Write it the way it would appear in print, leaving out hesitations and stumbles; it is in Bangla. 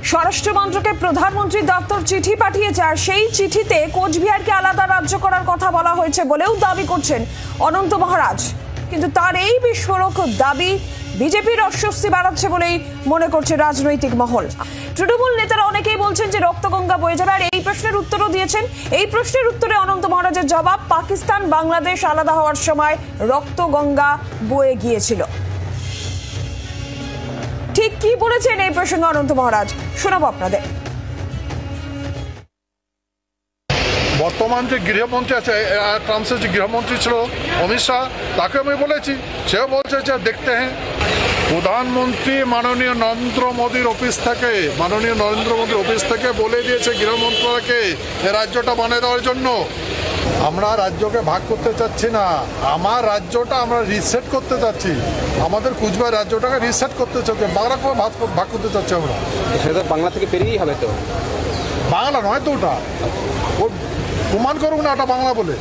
স্বরাষ্ট্র মন্ত্রকে প্রধানমন্ত্রী দপ্তর চিঠি পাঠিয়েছে, আর সেই চিঠিতে কোচবিহারকে আলাদা রাজ্য করার কথা বলা হয়েছে বলেও দাবি করছেন অনন্ত মহারাজ। কিন্তু তার এই বিস্ফোরক দাবি বিজেপির অস্বস্তি বাড়াচ্ছে বলেই মনে করছে রাজনৈতিক মহল। তৃণমূল নেতারা অনেকেই বলছেন যে রক্তগঙ্গা বয়ে যাবে, আর এই প্রশ্নের উত্তরও দিয়েছেন। এই প্রশ্নের উত্তরে অনন্ত মহারাজের জবাব, পাকিস্তান বাংলাদেশ আলাদা হওয়ার সময় রক্তগঙ্গা বয়ে গিয়েছিল। ঠিক কি বলেছেন এই প্রসঙ্গে অনন্ত মহারাজ, শোনাবো আপনাদের। বর্তমান যে গৃহমন্ত্রী আছে, ট্রাম্পের যে গৃহমন্ত্রী ছিল অমিত শাহ, তাকে আমি বলেছি, সেও বলছে যে দেখতে হ্যাঁ। প্রধানমন্ত্রী মাননীয় নরেন্দ্র মোদীর অফিস থেকে বলে দিয়েছে গৃহমন্ত্রীকে এই রাজ্যটা বানিয়ে দেওয়ার জন্য। আমরা রাজ্যকে ভাগ করতে চাচ্ছি না, আমার রাজ্যটা আমরা রিসেট করতে চাচ্ছি। আমাদের কুচবিহার রাজ্যটাকে রিসেট করতে চাচ্ছি, বাংলাকে ভাগ করতে চাচ্ছি আমরা। সেটা বাংলা থেকে বেরিয়েই হবে তো, বাংলা নয় তো, ওটা ও প্রমাণ করুক না ওটা বাংলা বলে।